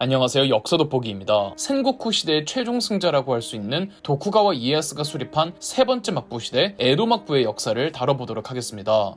안녕하세요. 역사 돋보기입니다. 센고쿠 시대의 최종 승자라고 할 수 있는 도쿠가와 이에야스가 수립한 세 번째 막부 시대 에도 막부의 역사를 다뤄보도록 하겠습니다.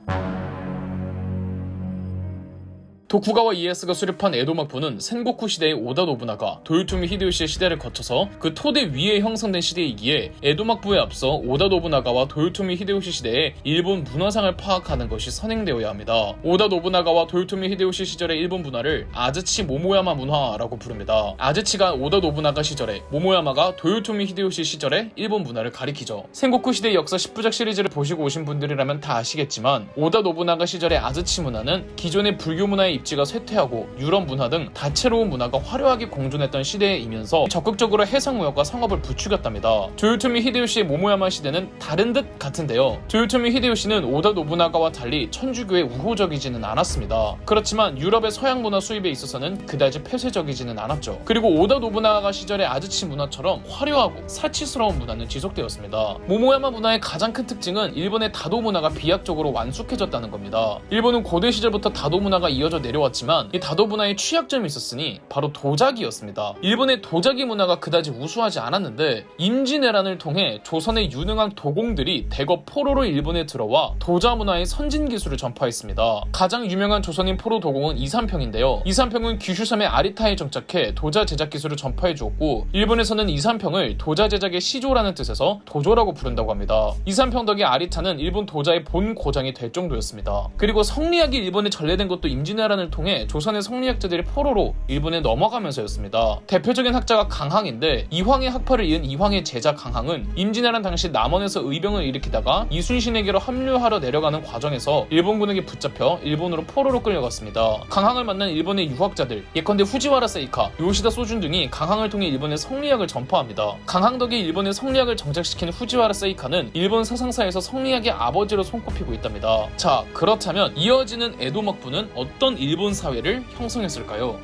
도쿠가와 이에야스가 수립한 에도 막부는 센고쿠 시대의 오다 노부나가, 도요토미 히데요시의 시대를 거쳐서 그 토대 위에 형성된 시대이기에 에도 막부에 앞서 오다 노부나가와 도요토미 히데요시 시대의 일본 문화상을 파악하는 것이 선행되어야 합니다. 오다 노부나가와 도요토미 히데요시 시절의 일본 문화를 아즈치 모모야마 문화라고 부릅니다. 아즈치가 오다 노부나가 시절에, 모모야마가 도요토미 히데요시 시절의 일본 문화를 가리키죠. 센고쿠 시대의 역사 10부작 시리즈를 보시고 오신 분들이라면 다 아시겠지만 오다 노부나가 시절의 아즈치 문화는 기존의 불교 문화의 입지가 쇠퇴하고 유럽 문화 등 다채로운 문화가 화려하게 공존했던 시대이면서 적극적으로 해상무역과 상업을 부추겼답니다. 도요토미 히데요시의 모모야마 시대는 다른 듯 같은데요. 도요토미 히데요시는 오다 노부나가와 달리 천주교에 우호적이지는 않았습니다. 그렇지만 유럽의 서양 문화 수입에 있어서는 그다지 폐쇄적이지는 않았죠. 그리고 오다 노부나가 시절의 아즈치 문화처럼 화려하고 사치스러운 문화는 지속되었습니다. 모모야마 문화의 가장 큰 특징은 일본의 다도 문화가 비약적으로 완숙해졌다는 겁니다. 일본은 고대 시절부터 다도 문화가 이어져 내려왔지만 이 다도 문화에 취약점이 있었으니 바로 도자기였습니다. 일본의 도자기 문화가 그다지 우수하지 않았는데 임진왜란을 통해 조선의 유능한 도공들이 대거 포로로 일본에 들어와 도자 문화의 선진 기술을 전파했습니다. 가장 유명한 조선인 포로 도공은 이삼평인데요. 이삼평은 규슈섬의 아리타에 정착해 도자 제작 기술을 전파해 주었고, 일본에서는 이삼평을 도자 제작의 시조라는 뜻에서 도조라고 부른다고 합니다. 이삼평 덕에 아리타는 일본 도자의 본 고장이 될 정도였습니다. 그리고 성리학이 일본에 전래된 것도 임진왜란을 통해 조선의 성리학자들이 포로로 일본에 넘어가면서였습니다. 대표적인 학자가 강항인데, 이황의 학파를 이은 이황의 제자 강항은 임진왜란 당시 남원에서 의병을 일으키다가 이순신에게로 합류하러 내려가는 과정에서 일본군에게 붙잡혀 일본으로 포로로 끌려갔습니다. 강항을 만난 일본의 유학자들, 예컨대 후지와라 세이카, 요시다 소준 등이 강항을 통해 일본의 성리학을 전파합니다. 강항 덕에 일본의 성리학을 정착시킨 후지와라 세이카는 일본 사상사에서 성리학의 아버지로 손꼽히고 있답니다. 자, 그렇다면 이어지는 에도 막부는 어떤 일본 사회를 형성했을까요?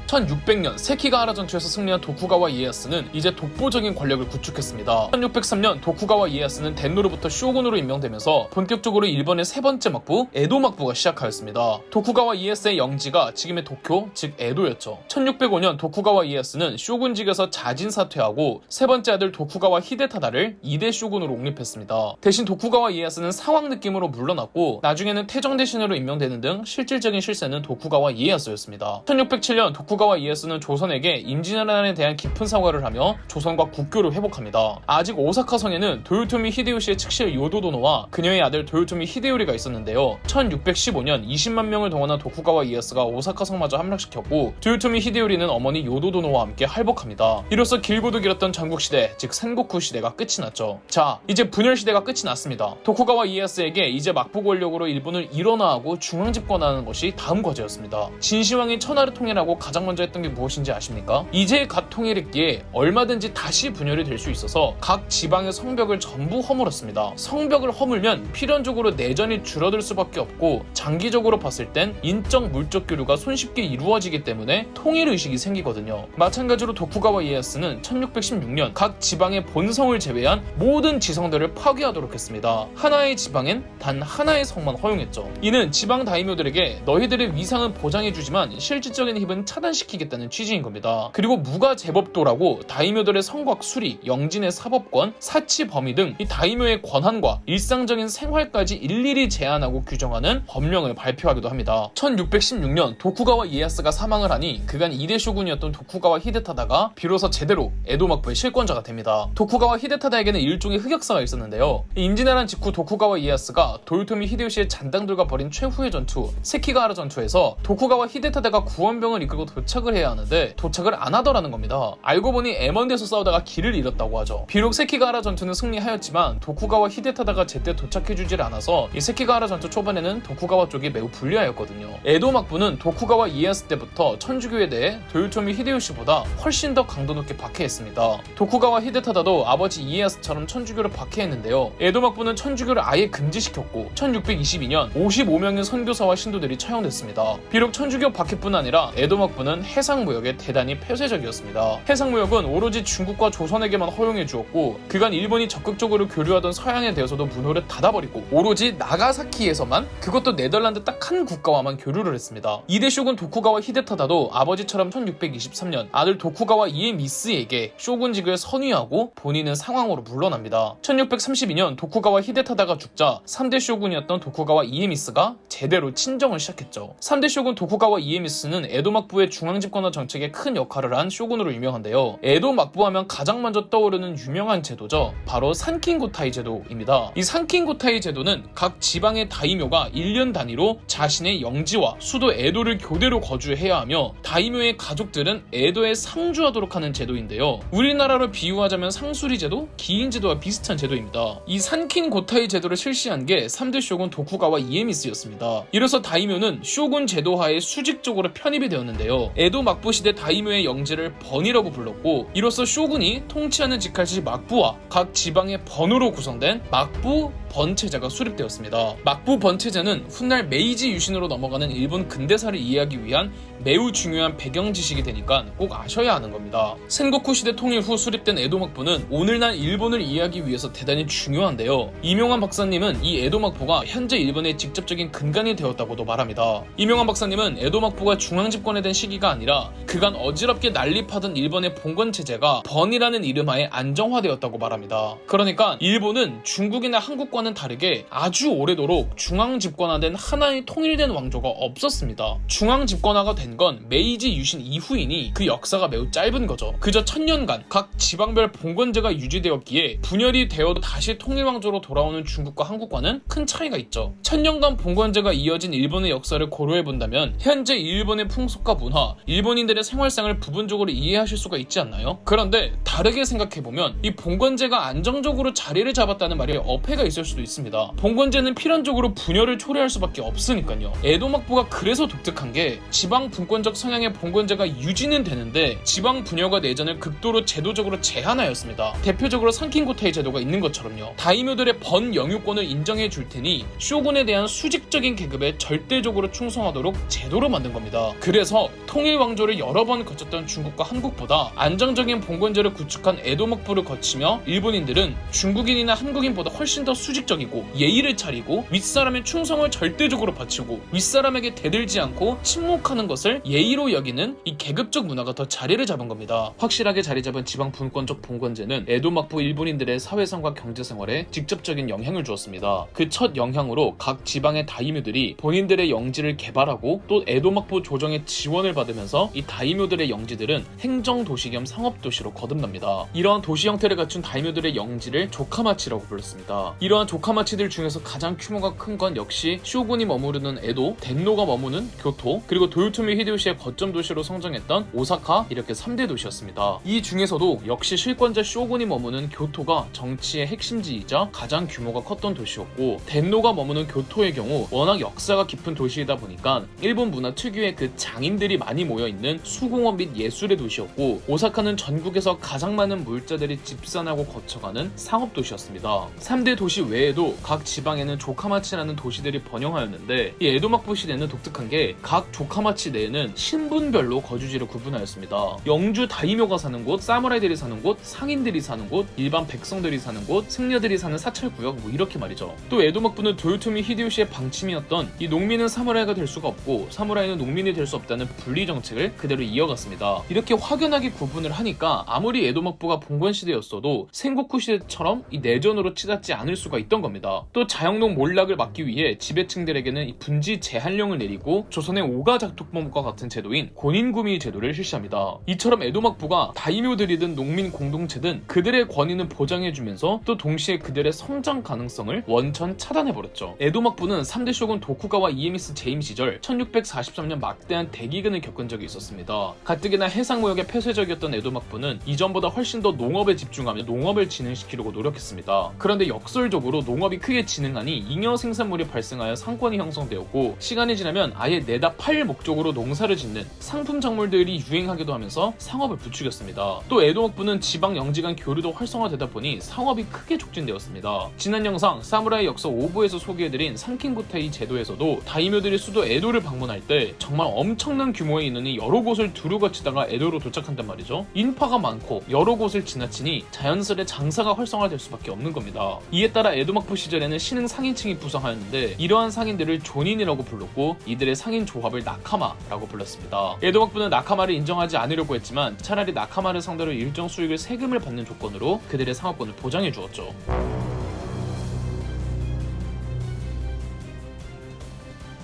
1600년 세키가하라 전투에서 승리한 도쿠가와 이에야스는 이제 독보적인 권력을 구축했습니다. 1603년 도쿠가와 이에야스는 덴노로부터 쇼군으로 임명되면서 본격적으로 일본의 세 번째 막부 에도 막부가 시작하였습니다. 도쿠가와 이에야스의 영지가 지금의 도쿄, 즉 에도였죠. 1605년 도쿠가와 이에야스는 쇼군직에서 자진 사퇴하고 세 번째 아들 도쿠가와 히데타다를 2대 쇼군으로 옹립했습니다. 대신 도쿠가와 이에야스는 상황 느낌으로 물러났고 나중에는 태정 대신으로 임명되는 등 실질적인 실세는 도쿠가와 이에야스였습니다. 1607년 도쿠가와 이에야스는 조선에게 임진왜란에 대한 깊은 사과를 하며 조선과 국교를 회복합니다. 아직 오사카 성에는 도요토미 히데요시의 측실 요도도노와 그녀의 아들 도요토미 히데요리가 있었는데요. 1615년 20만 명을 동원한 도쿠가와 이에야스가 오사카 성마저 함락시켰고, 도요토미 히데요리는 어머니 요도도노와 함께 할복합니다. 이로써 길고도 길었던 전국시대, 즉 센고쿠 시대가 끝이 났죠. 자, 이제 분열 시대가 끝이 났습니다. 도쿠가와 이에야스에게 이제 막부 권력으로 일본을 일원화하고 중앙 집권하는 것이 다음 과제였습니다. 진시황이 천하를 통일하고 가장 먼저 했던 게 무엇인지 아십니까? 이제 갓 통일했기에 얼마든지 다시 분열이 될 수 있어서 각 지방의 성벽을 전부 허물었습니다. 성벽을 허물면 필연적으로 내전이 줄어들 수밖에 없고, 장기적으로 봤을 땐 인적 물적 교류가 손쉽게 이루어지기 때문에 통일의식이 생기거든요. 마찬가지로 도쿠가와 이에야스는 1616년 각 지방의 본성을 제외한 모든 지성들을 파괴하도록 했습니다. 하나의 지방엔 단 하나의 성만 허용했죠. 이는 지방 다이묘들에게 너희들의 위상은 보장해주지만 실질적인 힘은 차단시키겠다는 취지인 겁니다. 그리고 무가 제법도라고 다이묘들의 성곽 수리, 영진의 사법권, 사치 범위 등 이 다이묘의 권한과 일상적인 생활까지 일일이 제한하고 규정하는 법령을 발표하기도 합니다. 1616년 도쿠가와 이에야스가 사망을 하니 그간 2대 쇼군이었던 도쿠가와 히데타다가 비로소 제대로 에도 막부의 실권자가 됩니다. 도쿠가와 히데타다에게는 일종의 흑역사가 있었는데요. 임진왜란 직후 도쿠가와 이에야스가 도요토미 히데요시의 잔당들과 벌인 최후의 전투 세키가하라 전투에서 도쿠가와 히데타다가 구원병을 이끌고 도착을 해야 하는데 도착을 안 하더라는 겁니다. 알고 보니 에먼드에서 싸우다가 길을 잃었다고 하죠. 비록 세키가하라 전투는 승리하였지만 도쿠가와 히데타다가 제때 도착해주질 않아서 이 세키가하라 전투 초반에는 도쿠가와 쪽이 매우 불리하였거든요. 에도 막부는 도쿠가와 이에야스 때부터 천주교에 대해 도요토미 히데요시보다 훨씬 더 강도 높게 박해했습니다. 도쿠가와 히데타다도 아버지 이에야스처럼 천주교를 박해했는데요. 에도 막부는 천주교를 아예 금지시켰고 1622년 55명의 선교사와 신도들이 처형됐습니다. 비록 천주교 박해뿐 아니라 에도 막부는 문화는 해상무역에 대단히 폐쇄적이었습니다. 해상무역은 오로지 중국과 조선에게만 허용해 주었고 그간 일본이 적극적으로 교류하던 서양에 대해서도 문호를 닫아버리고 오로지 나가사키에서만, 그것도 네덜란드 딱 한 국가와만 교류를 했습니다. 이대 쇼군 도쿠가와 히데타다도 아버지처럼 1623년 아들 도쿠가와 이에미스에게 쇼군직을 선위하고 본인은 상황으로 물러납니다. 1632년 도쿠가와 히데타다가 죽자 3대 쇼군이었던 도쿠가와 이에미스가 제대로 친정을 시작했죠. 3대 쇼군 도쿠가와 이에미스는 에도 막부의 중앙집권화 정책에 큰 역할을 한 쇼군으로 유명한데요. 에도 막부하면 가장 먼저 떠오르는 유명한 제도죠. 바로 산킹고타이 제도입니다. 이 산킹고타이 제도는 각 지방의 다이묘가 1년 단위로 자신의 영지와 수도 에도를 교대로 거주해야 하며 다이묘의 가족들은 에도에 상주하도록 하는 제도인데요. 우리나라로 비유하자면 상수리 제도, 기인 제도와 비슷한 제도입니다. 이 산킹고타이 제도를 실시한 게 3대 쇼군 도쿠가와 이에미스였습니다. 이로써 다이묘는 쇼군 제도하에 수직적으로 편입이 되었는데요. 에도 막부 시대 다이묘의 영지를 번이라고 불렀고, 이로써 쇼군이 통치하는 직할시 막부와 각 지방의 번으로 구성된 막부 번체제가 수립되었습니다. 막부 번체제는 훗날 메이지 유신으로 넘어가는 일본 근대사를 이해하기 위한 매우 중요한 배경 지식이 되니까 꼭 아셔야 하는 겁니다. 센고쿠 시대 통일 후 수립된 에도 막부는 오늘날 일본을 이해하기 위해서 대단히 중요한데요. 이명환 박사님은 이 에도 막부가 현재 일본의 직접적인 근간이 되었다고도 말합니다. 이명환 박사님은 에도 막부가 중앙 집권에 된 시기가 아니라 그간 어지럽게 난립하던 일본의 봉건 체제가 번이라는 이름하에 안정화되었다고 말합니다. 그러니까 일본은 중국이나 한국과는 다르게 아주 오래도록 중앙 집권화된 하나의 통일된 왕조가 없었습니다. 중앙 집권화가 된 건 메이지 유신 이후이니 그 역사가 매우 짧은 거죠. 그저 1000년간 각 지방별 봉건제가 유지되었기에 분열이 되어도 다시 통일왕조로 돌아오는 중국과 한국과는 큰 차이가 있죠. 1000년간 봉건제가 이어진 일본의 역사를 고려해본다면 현재 일본의 풍속과 문화, 일본인들의 생활상을 부분적으로 이해하실 수가 있지 않나요? 그런데 다르게 생각해보면 이 봉건제가 안정적으로 자리를 잡았다는 말에 어폐가 있을 수도 있습니다. 봉건제는 필연적으로 분열을 초래할 수밖에 없으니까요. 에도 막부가 그래서 독특한 게 지방 분권적 성향의 봉건제가 유지는 되는데 지방 분열과 내전을 극도로 제도적으로 제한하였습니다. 대표적으로 산킹고타이 제도가 있는 것처럼요. 다이묘들의 번 영유권을 인정해 줄 테니 쇼군에 대한 수직적인 계급에 절대적으로 충성하도록 제도로 만든 겁니다. 그래서 통일 왕조를 여러 번 거쳤던 중국과 한국보다 안정적인 봉건제를 구축한 에도 막부를 거치며 일본인들은 중국인이나 한국인보다 훨씬 더 수직적이고 예의를 차리고 윗사람의 충성을 절대적으로 바치고 윗사람에게 대들지 않고 침묵하는 것을 예의로 여기는 이 계급적 문화가 더 자리를 잡은 겁니다. 확실하게 자리 잡은 지방 분권적 봉건제는 에도 막부 일본인들의 사회상과 경제생활에 직접적인 영향을 주었습니다. 그 첫 영향으로 각 지방의 다이묘들이 본인들의 영지를 개발하고 또 에도 막부 조정의 지원을 받으면서 이 다이묘들의 영지들은 행정도시 겸 상업도시로 거듭납니다. 이러한 도시 형태를 갖춘 다이묘들의 영지를 조카마치라고 불렀습니다. 이러한 조카마치들 중에서 가장 규모가 큰 건 역시 쇼군이 머무르는 에도, 덴노가 머무는 교토, 그리고 도요토미 히데요시의 거점 도시로 성장했던 오사카, 이렇게 3대 도시였습니다. 이 중에서도 역시 실권자 쇼군이 머무는 교토가 정치의 핵심지이자 가장 규모가 컸던 도시였고, 덴노가 머무는 교토의 경우 워낙 역사가 깊은 도시이다 보니까 일본 문화 특유의 그 장인들이 많이 모여있는 수공업 및 예술의 도시였고, 오사카는 전국에서 가장 많은 물자들이 집산하고 거쳐가는 상업도시였습니다. 3대 도시 외에도 각 지방에는 조카마치라는 도시들이 번영하였는데, 이 에도 막부 시대는 독특한 게 각 조카마치 내에는 신분별로 거주지를 구분하였습니다. 영주 다이묘가 사는 곳, 사무라이들이 사는 곳, 상인들이 사는 곳, 일반 백성들이 사는 곳, 승려들이 사는 사찰구역, 뭐 이렇게 말이죠. 또 에도 막부는 도요토미 히데요시의 방침이었던 이 농민은 사무라이가 될 수가 없고 사무라이는 농민이 될 수 없다는 분리 정책을 그대로 이어갔습니다. 이렇게 확연하게 구분을 하니까 아무리 에도 막부가 봉건 시대였어도 센고쿠 시대처럼 이 내전으로 치닫지 않을 수가 있던 겁니다. 또 자영농 몰락을 막기 위해 지배층들에게는 이 분지 제한령을 내리고 조선의 오가작독법과 같은 제도인 권인구미 제도를 실시합니다. 이처럼 에도 막부가 다이묘들이든 농민 공동체든 그들의 권위는 보장해주면서 또 동시에 그들의 성장 가능성을 원천 차단해버렸죠. 에도 막부는 3대 쇼군 도쿠가와 이에미스 재임 시절 1643년 막대한 대기근을 겪은 적이 있었습니다. 가뜩이나 해상무역에 폐쇄적이었던 에도 막부는 이전보다 훨씬 더 농업에 집중하며 농업을 진흥시키려고 노력했습니다. 그런데 역설적으로 농업이 크게 진흥하니 잉여 생산물이 발생하여 상권이 형성되었고, 시간이 지나면 아예 내다 팔 목적으로 농사를 짓는 상품 작물들이 유행하기도 하면서 상업을 부추겼습니다. 또 에도 막부는 지방 영지 간 교류도 활성화되다 보니 상업이 크게 촉진되었습니다. 지난 영상 사무라이 역사 5부에서 소개해드린 산킹고타이 제도에서도 다이묘들이 수도 에도를 방문할 때 정말 엄청난 규모의 규모의 인원이 여러 곳을 두루 거치다가 에도로 도착한단 말이죠. 인파가 많고 여러 곳을 지나치니 자연스레 장사가 활성화될 수밖에 없는 겁니다. 이에 따라 에도 막부 시절에는 신흥 상인층이 부상하였는데 이러한 상인들을 존인이라고 불렀고 이들의 상인 조합을 나카마라고 불렀습니다. 에도 막부는 나카마를 인정하지 않으려고 했지만 차라리 나카마를 상대로 일정 수익을 세금을 받는 조건으로 그들의 상업권을 보장해 주었죠.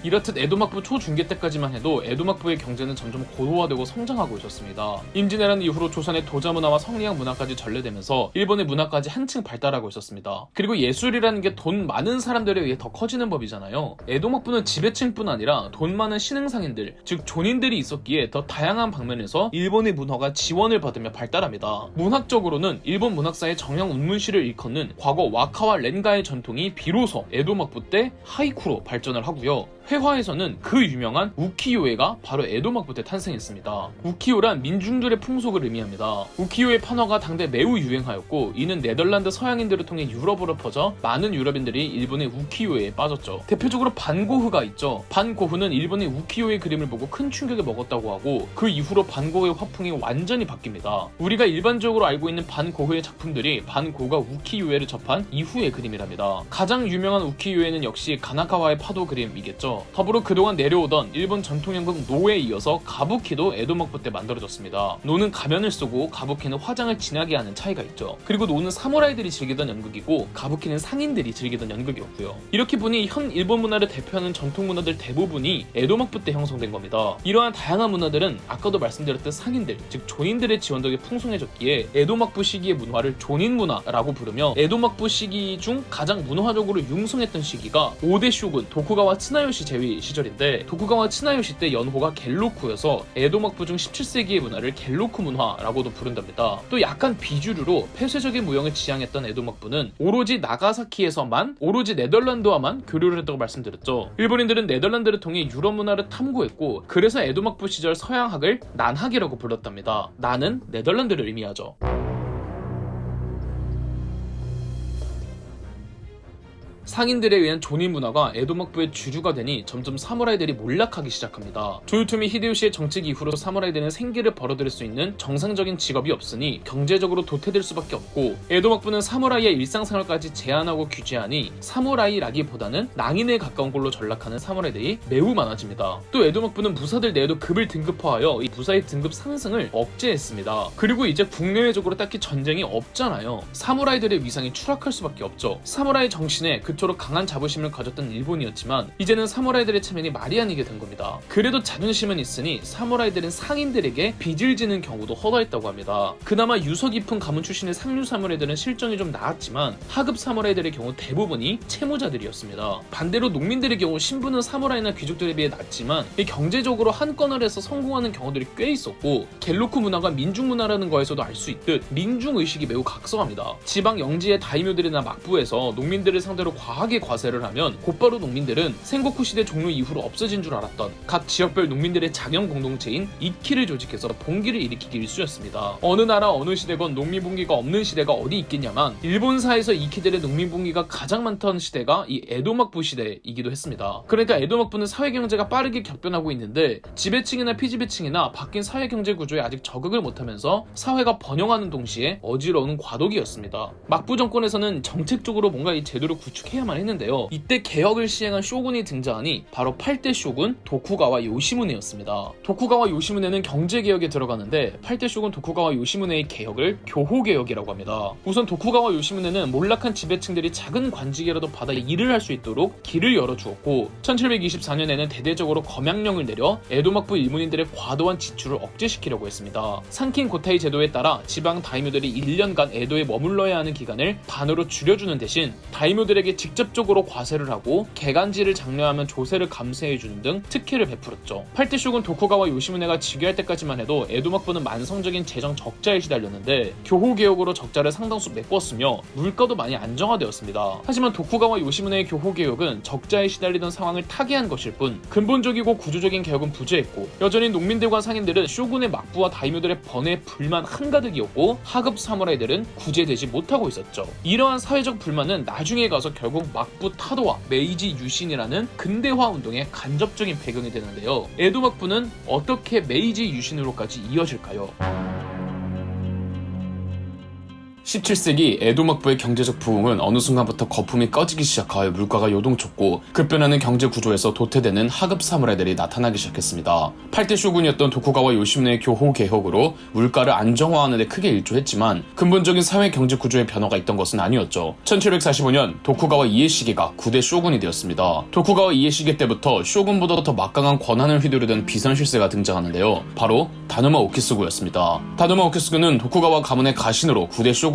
이렇듯 에도 막부 초중계 때까지만 해도 에도 막부의 경제는 점점 고도화되고 성장하고 있었습니다. 임진왜란 이후로 조선의 도자 문화와 성리학 문화까지 전래되면서 일본의 문화까지 한층 발달하고 있었습니다. 그리고 예술이라는 게 돈 많은 사람들에 의해 더 커지는 법이잖아요. 에도 막부는 지배층뿐 아니라 돈 많은 신흥상인들, 즉 존인들이 있었기에 더 다양한 방면에서 일본의 문화가 지원을 받으며 발달합니다. 문학적으로는 일본 문학사의 정형 운문시를 일컫는 과거 와카와 렌가의 전통이 비로소 에도 막부 때 하이쿠로 발전을 하고요. 회화에서는 그 유명한 우키요에가 바로 에도 막부 때 탄생했습니다. 우키요란 민중들의 풍속을 의미합니다. 우키요의 판화가 당대 매우 유행하였고 이는 네덜란드 서양인들을 통해 유럽으로 퍼져 많은 유럽인들이 일본의 우키요에 빠졌죠. 대표적으로 반고흐가 있죠. 반고흐는 일본의 우키요의 그림을 보고 큰 충격을 먹었다고 하고 그 이후로 반고흐의 화풍이 완전히 바뀝니다. 우리가 일반적으로 알고 있는 반고흐의 작품들이 반고흐가 우키요에를 접한 이후의 그림이랍니다. 가장 유명한 우키요에는 역시 가나카와의 파도 그림이겠죠. 더불어 그동안 내려오던 일본 전통 연극 노에 이어서 가부키도 에도 막부 때 만들어졌습니다. 노는 가면을 쓰고 가부키는 화장을 진하게 하는 차이가 있죠. 그리고 노는 사무라이들이 즐기던 연극이고 가부키는 상인들이 즐기던 연극이었고요. 이렇게 보니 현 일본 문화를 대표하는 전통 문화들 대부분이 에도 막부 때 형성된 겁니다. 이러한 다양한 문화들은 아까도 말씀드렸던 상인들, 즉 존인들의 지원 덕에 풍성해졌기에 에도 막부 시기의 문화를 존인 문화라고 부르며 에도 막부 시기 중 가장 문화적으로 융성했던 시기가 5대 쇼군 도쿠가와 츠나요시 제위 시절인데 도쿠가와 츠나요시 때 연호가 겔로쿠여서 에도 막부 중 17세기의 문화를 겔로쿠 문화라고도 부른답니다. 또 약간 비주류로 폐쇄적인 무형을 지향했던 에도 막부는 오로지 나가사키에서만 오로지 네덜란드와만 교류를 했다고 말씀드렸죠. 일본인들은 네덜란드를 통해 유럽 문화를 탐구했고 그래서 에도 막부 시절 서양학을 난학이라고 불렀답니다. 난은 네덜란드를 의미하죠. 상인들에 의한 존인 문화가 에도 막부의 주류가 되니 점점 사무라이들이 몰락하기 시작합니다. 조요토미 히데요시의 정책 이후로 사무라이들은 생계를 벌어들일 수 있는 정상적인 직업이 없으니 경제적으로 도태될 수밖에 없고 에도 막부는 사무라이의 일상생활까지 제한하고 규제하니 사무라이라기보다는 낭인에 가까운 걸로 전락하는 사무라이들이 매우 많아집니다. 또 에도 막부는 무사들 내에도 급을 등급화하여 이 무사의 등급 상승을 억제했습니다. 그리고 이제 국내외적으로 딱히 전쟁이 없잖아요. 사무라이들의 위상이 추락할 수밖에 없죠. 사무라이 정신에 그토록 강한 자부심을 가졌던 일본이었지만 이제는 사무라이들의 체면이 말이 아니게 된 겁니다. 그래도 자존심은 있으니 사무라이들은 상인들에게 빚을 지는 경우도 허다했다고 합니다. 그나마 유서 깊은 가문 출신의 상류 사무라이들은 실정이 좀 나았지만 하급 사무라이들의 경우 대부분이 채무자들이었습니다. 반대로 농민들의 경우 신분은 사무라이나 귀족들에 비해 낮지만 경제적으로 한 건을 해서 성공하는 경우들이 꽤 있었고 겔로쿠 문화가 민중 문화라는 거에서도 알 수 있듯 민중 의식이 매우 각성합니다. 지방 영지의 다이묘들이나 막부에서 농민들을 상대로 과하게 과세를 하면 곧바로 농민들은 생고쿠 시대 종료 이후로 없어진 줄 알았던 각 지역별 농민들의 작용 공동체인 이키를 조직해서 봉기를 일으키기 일쑤였습니다. 어느 나라 어느 시대건 농민봉기가 없는 시대가 어디 있겠냐만 일본사에서 이키들의 농민봉기가 가장 많던 시대가 이 에도 막부 시대이기도 했습니다. 그러니까 에도 막부는 사회경제가 빠르게 격변하고 있는데 지배층이나 피지배층이나 바뀐 사회경제 구조에 아직 적응을 못하면서 사회가 번영하는 동시에 어지러운 과도기였습니다. 막부 정권에서는 정책적으로 뭔가 이 제도를 구축해야만 했는데요. 이때 개혁을 시행한 쇼군이 등장하니 바로 8대 쇼군 도쿠가와 요시무네였습니다. 도쿠가와 요시무네는 경제개혁에 들어가는데 8대 쇼군 도쿠가와 요시무네의 개혁을 교호개혁이라고 합니다. 우선 도쿠가와 요시무네는 몰락한 지배층들이 작은 관직이라도 받아 일을 할 수 있도록 길을 열어주었고 1724년에는 대대적으로 검양령을 내려 에도 막부 일문인들의 과도한 지출을 억제시키려고 했습니다. 상킨 고타이 제도에 따라 지방 다이묘들이 1년간 에도에 머물러야 하는 기간을 반으로 줄여주는 대신 다이묘들에게 직접적으로 과세를 하고 개간지를 장려하면 조세를 감세해주는 등 특혜를 베풀었죠. 8대 쇼군 도쿠가와 요시무네가 즉위할 때까지만 해도 에도 막부는 만성적인 재정 적자에 시달렸는데 교호개혁으로 적자를 상당수 메꿨으며 물가도 많이 안정화되었습니다. 하지만 도쿠가와 요시무네의 교호개혁은 적자에 시달리던 상황을 타개한 것일 뿐 근본적이고 구조적인 개혁은 부재했고 여전히 농민들과 상인들은 쇼군의 막부와 다이묘들의 번외 불만 한가득이었고 하급 사무라이들은 구제되지 못하고 있었죠. 이러한 사회적 불만은 나중에 가서 결국 쇼국 막부 타도와 메이지 유신이라는 근대화 운동의 간접적인 배경이 되는데요. 에도 막부는 어떻게 메이지 유신으로까지 이어질까요? 17세기 에도 막부의 경제적 부흥은 어느 순간부터 거품이 꺼지기 시작하여 물가가 요동쳤고 급변하는 경제 구조에서 도태되는 하급 사무라이들이 나타나기 시작했습니다. 8대 쇼군이었던 도쿠가와 요시무네의 교호 개혁으로 물가를 안정화하는 데 크게 일조했지만 근본적인 사회 경제 구조의 변화가 있던 것은 아니었죠. 1745년 도쿠가와 이에시게가 9대 쇼군이 되었습니다. 도쿠가와 이에시게 때부터 쇼군보다 더 막강한 권한을 휘두르던 비선실세가 등장하는데요. 바로 다누마 오키스구였습니다. 다누마 오키스구는 도쿠가와 가문의 가신으로 9대 쇼군이었던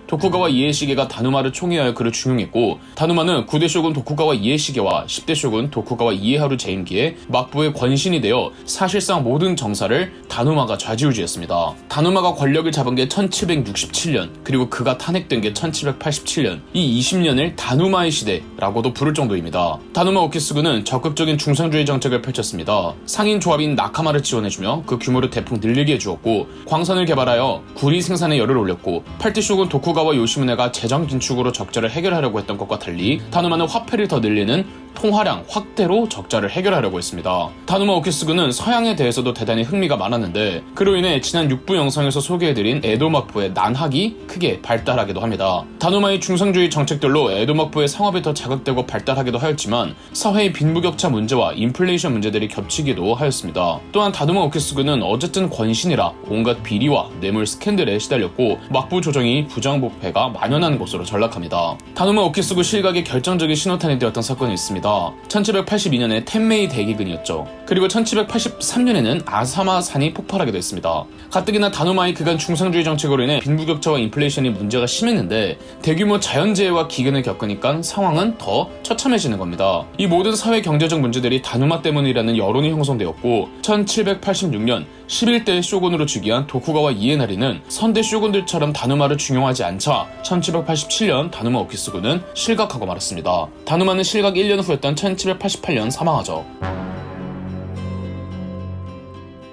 도쿠가와 이에시게가 다누마를 총애하여 그를 중용했고, 다누마는 9대 쇼군 도쿠가와 이에시게와 10대 쇼군 도쿠가와 이에하루 제임기의 막부의 권신이 되어 사실상 모든 정사를 다누마가 좌지우지했습니다. 다누마가 권력을 잡은 게 1767년, 그리고 그가 탄핵된 게 1787년, 이 20년을 다누마의 시대라고도 부를 정도입니다. 다누마 오키스구는 적극적인 중상주의 정책을 펼쳤습니다. 상인 조합인 나카마를 지원해주며 그 규모를 대폭 늘리게 해주었고, 광산을 개발하여 구리 생산에 열을 올렸고, 8대 쇼군 도쿠가와 요시무네가 재정 긴축으로 적자를 해결하려고 했던 것과 달리 다누마는 화폐를 더 늘리는 통화량 확대로 적자를 해결하려고 했습니다. 다누마 오키스구는 서양에 대해서도 대단히 흥미가 많았는데, 그로 인해 지난 6부 영상에서 소개해드린 에도 막부의 난학이 크게 발달하기도 합니다. 다누마의 중상주의 정책들로 에도 막부의 상업이 더 자극되고 발달하기도 하였지만 사회의 빈부격차 문제와 인플레이션 문제들이 겹치기도 하였습니다. 또한 다누마 오키스구는 어쨌든 권신이라 온갖 비리와 뇌물 스캔들에 시달렸고 막부 조정이 부정부패가 만연한 곳으로 전락합니다. 다누마 오키스구 실각의 결정적인 신호탄이 되었던 사건이 있습니다. 1782년에 텐메이 대기근이었죠. 그리고 1783년에는 아사마 산이 폭발하기도 했습니다. 가뜩이나 다누마의 그간 중상주의 정책으로 인해 빈부격차와 인플레이션이 문제가 심했는데 대규모 자연재해와 기근을 겪으니까 상황은 더 처참해지는 겁니다. 이 모든 사회 경제적 문제들이 다누마 때문이라는 여론이 형성되었고, 1786년 11대 쇼군으로 즉위한 도쿠가와 이에나리는 선대 쇼군들처럼 다누마를 중용하지 않자 1787년 다누마 오키스구는 실각하고 말았습니다. 다누마는 실각 1년 후였던 1788년 사망하죠.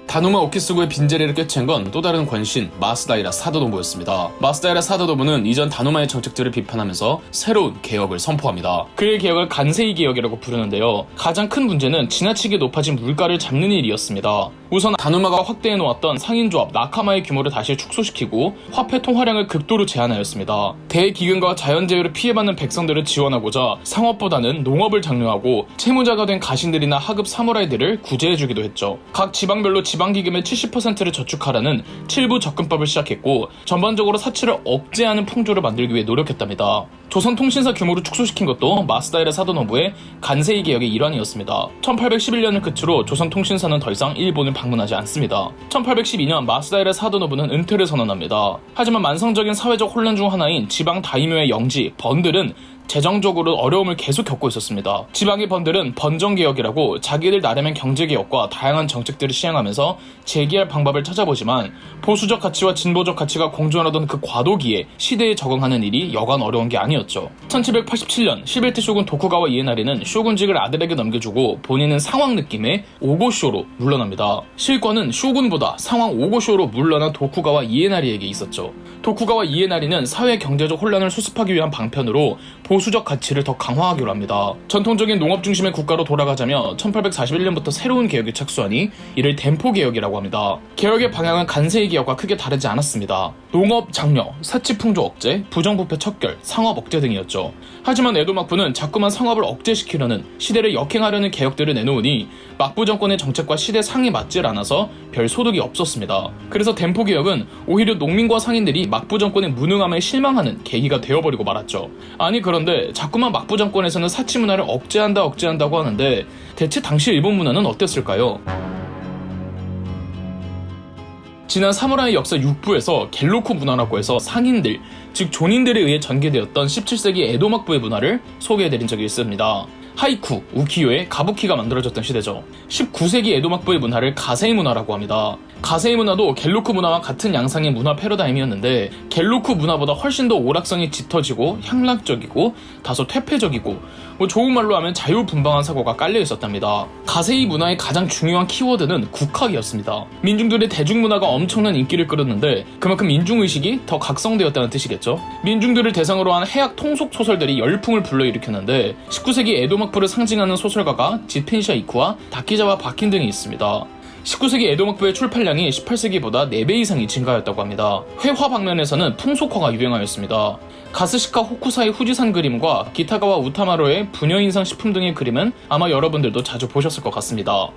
다누마 오키스구의 빈자리를 꿰찬 건 또 다른 권신 마스다이라 사도노부였습니다. 마스다이라 사도노부는 이전 다누마의 정책들을 비판하면서 새로운 개혁을 선포합니다. 그의 개혁을 간세이 개혁이라고 부르는데요. 가장 큰 문제는 지나치게 높아진 물가를 잡는 일이었습니다. 우선 다누마가 확대해놓았던 상인조합 나카마의 규모를 다시 축소시키고 화폐 통화량을 극도로 제한하였습니다. 대기근과 자연재해로 피해받는 백성들을 지원하고자 상업보다는 농업을 장려하고 채무자가 된 가신들이나 하급 사무라이들을 구제해주기도 했죠. 각 지방별로 지방기금의 70%를 저축하라는 7부 접근법을 시작했고, 전반적으로 사치를 억제하는 풍조를 만들기 위해 노력했답니다. 조선통신사 규모를 축소시킨 것도 마스다이라 사도노부의 간세이 개혁의 일환이었습니다. 1811년을 끝으로 조선통신사는 더 이상 일본을 방문하지 않습니다. 1812년 마스다이라 사도노부는 은퇴를 선언합니다. 하지만 만성적인 사회적 혼란 중 하나인 지방 다이묘의 영지, 번들은 재정적으로 어려움을 계속 겪고 있었습니다. 지방의 번들은 번정개혁이라고 자기들 나름의 경제개혁과 다양한 정책들을 시행하면서 재기할 방법을 찾아보지만 보수적 가치와 진보적 가치가 공존하던 그 과도기에 시대에 적응하는 일이 여간 어려운 게 아니었죠. 1787년 11대 쇼군 도쿠가와 이에나리는 쇼군직을 아들에게 넘겨주고 본인은 상황 느낌의 오고쇼로 물러납니다. 실권은 쇼군보다 상황 오고쇼로 물러난 도쿠가와 이에나리에게 있었죠. 도쿠가와 이에나리는 사회 경제적 혼란을 수습하기 위한 방편으로 보수적 가치를 더 강화하기로 합니다. 전통적인 농업 중심의 국가로 돌아가자며 1841년부터 새로운 개혁에 착수하니 이를 덴포개혁이라고 합니다. 개혁의 방향은 간세이 개혁과 크게 다르지 않았습니다. 농업 장려, 사치 풍조 억제, 부정부패 척결, 상업 억제 등이었죠. 하지만 에도 막부는 자꾸만 상업을 억제시키려는, 시대를 역행하려는 개혁들을 내놓으니 막부 정권의 정책과 시대 상이 맞질 않아서 별 소득이 없었습니다. 그래서 덴포개혁은 오히려 농민과 상인들이 막부 정권의 무능함에 실망하는 계기가 되어버리고 말았죠. 아니 그런데 자꾸만 막부 정권에서는 사치 문화를 억제한다고 하는데 대체 당시 일본 문화는 어땠을까요? 지난 사무라이 역사 6부에서 갤로쿠 문화라고 해서 상인들, 즉 존인들에 의해 전개되었던 17세기 에도 막부의 문화를 소개해드린 적이 있습니다. 하이쿠, 우키요에 가부키가 만들어졌던 시대죠. 19세기 에도 막부의 문화를 가세이 문화라고 합니다. 가세이 문화도 갤로크 문화와 같은 양상의 문화 패러다임이었는데 갤로크 문화보다 훨씬 더 오락성이 짙어지고 향락적이고 다소 퇴폐적이고 좋은 말로 하면 자유분방한 사고가 깔려 있었답니다. 가세이 문화의 가장 중요한 키워드는 국학이었습니다. 민중들의 대중문화가 엄청난 인기를 끌었는데 그만큼 민중의식이 더 각성되었다는 뜻이겠죠. 민중들을 대상으로 한 해학 통속 소설들이 열풍을 불러일으켰는데 19세기 에도 막부를 상징하는 소설가가 지펜시아 이쿠와 다키자와 바킨 등이 있습니다. 19세기 에도 막부의 출판량이 18세기보다 4배 이상이 증가하였다고 합니다. 회화 방면에서는 풍속화가 유행하였습니다. 가스시카 호쿠사의 후지산 그림과 기타가와 우타마로의 부녀인상 식품 등의 그림은 아마 여러분들도 자주 보셨을 것 같습니다.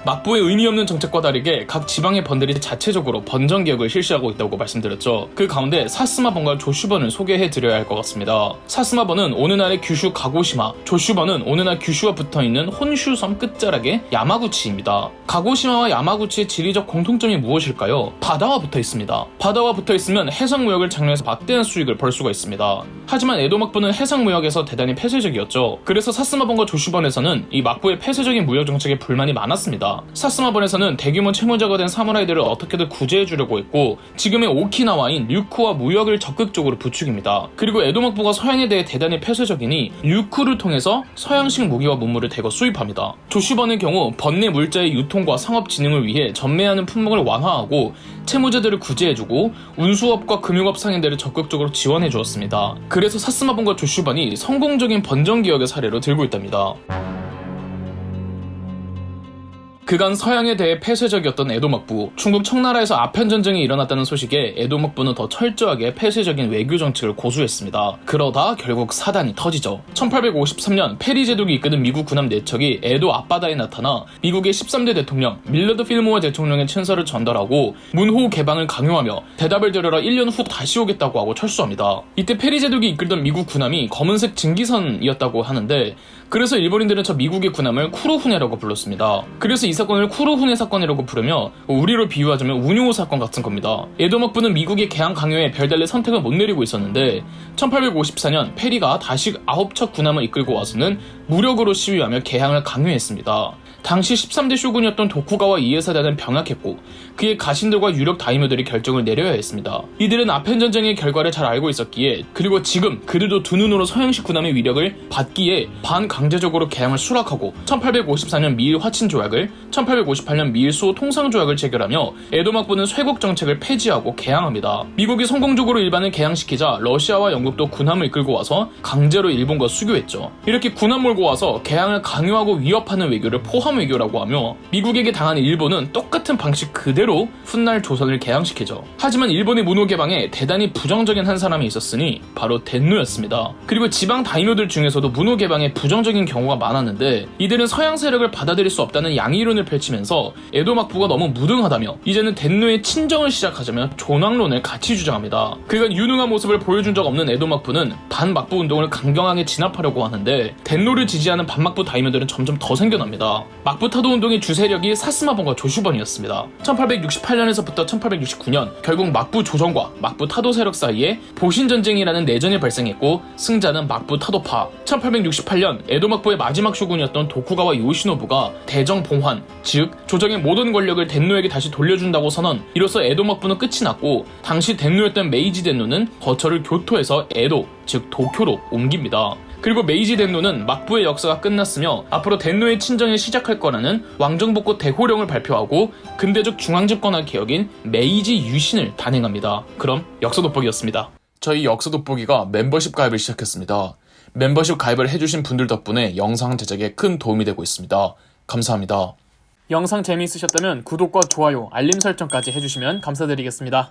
막부의 의미 없는 정책과 다르게 각 지방의 번들이 자체적으로 번정 개혁을 실시하고 있다고 말씀드렸죠. 그 가운데 사스마번과 조슈번을 소개해드려야 할 것 같습니다. 사스마번은 오늘날의 규슈 가고시마, 조슈번은 오늘날 규슈와 붙어있는 혼슈 섬 끝자락의 야마구치입니다. 가고시마와 야마구치의 지리적 공통점이 무엇일까요? 바다와 붙어 있습니다. 바다와 붙어 있으면 해상무역을 장려해서 막대한 수익을 벌 수가 있습니다. 하지만 에도 막부는 해상무역에서 대단히 폐쇄적이었죠. 그래서 사스마번과 조슈번에서는 이 막부의 폐쇄적인 무역 정책에 불만이 많았습니다. 사스마번에서는 대규모 채무자가 된 사무라이들을 어떻게든 구제해주려고 했고 지금의 오키나와인 류쿠와 무역을 적극적으로 부추깁니다. 그리고 에도 막부가 서양에 대해 대단히 폐쇄적이니 류쿠를 통해서 서양식 무기와 문물을 대거 수입합니다. 조슈번의 경우 번내 물자의 유통과 상업 진흥을 위해 전매하는 품목을 완화하고 채무자들을 구제해주고 운수업과 금융업 상인들을 적극적으로 지원해 주었습니다. 그래서 사스마번과 조슈번이 성공적인 번정기역의 사례로 들고 있답니다. 그간 서양에 대해 폐쇄적이었던 에도 막부, 중국 청나라에서 아편 전쟁이 일어났다는 소식에 에도 막부는 더 철저하게 폐쇄적인 외교 정책을 고수했습니다. 그러다 결국 사단이 터지죠. 1853년 페리 제독이 이끄는 미국 군함 4척이 에도 앞바다에 나타나 미국의 13대 대통령 밀러드 필모어 대통령의 친서를 전달하고 문호 개방을 강요하며 대답을 들으러 1년 후 다시 오겠다고 하고 철수합니다. 이때 페리 제독이 이끌던 미국 군함이 검은색 증기선이었다고 하는데 그래서 일본인들은 저 미국의 군함을 쿠로후네라고 불렀습니다. 그래서 이 사건을 쿠로후네 사건이라고 부르며 우리로 비유하자면 운용호 사건 같은 겁니다. 에도 막부는 미국의 개항 강요에 별달래 선택을 못 내리고 있었는데 1854년 페리가 다시 9척 군함을 이끌고 와서는 무력으로 시위하며 개항을 강요했습니다. 당시 13대 쇼군이었던 도쿠가와 이에사다는 병약했고 그의 가신들과 유력 다이묘들이 결정을 내려야 했습니다. 이들은 아펜 전쟁의 결과를 잘 알고 있었기에 그리고 지금 그들도 두 눈으로 서양식 군함의 위력을 받기에 반강제적으로 개항을 수락하고 1854년 미일 화친 조약을 1858년 미일 수호 통상 조약을 체결하며 에도 막부는 쇄국 정책을 폐지하고 개항합니다. 미국이 성공적으로 일반을 개항시키자 러시아와 영국도 군함을 이끌고 와서 강제로 일본과 수교했죠. 이렇게 군함 몰고 와서 개항을 강요하고 위협하는 외교를 포함 외교라고 하며 미국에게 당한 일본은 똑같은 방식 그대로 훗날 조선을 개항시키죠. 하지만 일본의 문호 개방에 대단히 부정적인 한 사람이 있었으니 바로 덴노였습니다. 그리고 지방 다이묘들 중에서도 문호 개방에 부정적인 경우가 많았는데 이들은 서양 세력을 받아들일 수 없다는 양이론을 펼치면서 에도 막부가 너무 무능하다며 이제는 덴노의 친정을 시작하자며 존왕론을 같이 주장합니다. 그간 유능한 모습을 보여준 적 없는 에도 막부는 반막부 운동을 강경하게 진압하려고 하는데 덴노를 지지하는 반막부 다이묘들은 점점 더 생겨납니다. 막부 타도 운동의 주세력이 사스마번과 조슈번이었습니다. 1868년에서부터 1869년 결국 막부 조정과 막부 타도 세력 사이에 보신전쟁이라는 내전이 발생했고 승자는 막부 타도파. 1868년 에도 막부의 마지막 쇼군이었던 도쿠가와 요시노부가 대정 봉환, 즉 조정의 모든 권력을 덴노에게 다시 돌려준다고 선언. 이로써 에도 막부는 끝이 났고 당시 덴노였던 메이지 덴노는 거처를 교토에서 에도, 즉 도쿄로 옮깁니다. 그리고 메이지 덴노는 막부의 역사가 끝났으며 앞으로 덴노의 친정이 시작할 거라는 왕정복고 대호령을 발표하고 근대적 중앙집권화 개혁인 메이지 유신을 단행합니다. 그럼 역사 돋보기였습니다. 저희 역사 돋보기가 멤버십 가입을 시작했습니다. 멤버십 가입을 해주신 분들 덕분에 영상 제작에 큰 도움이 되고 있습니다. 감사합니다. 영상 재미있으셨다면 구독과 좋아요, 알림 설정까지 해주시면 감사드리겠습니다.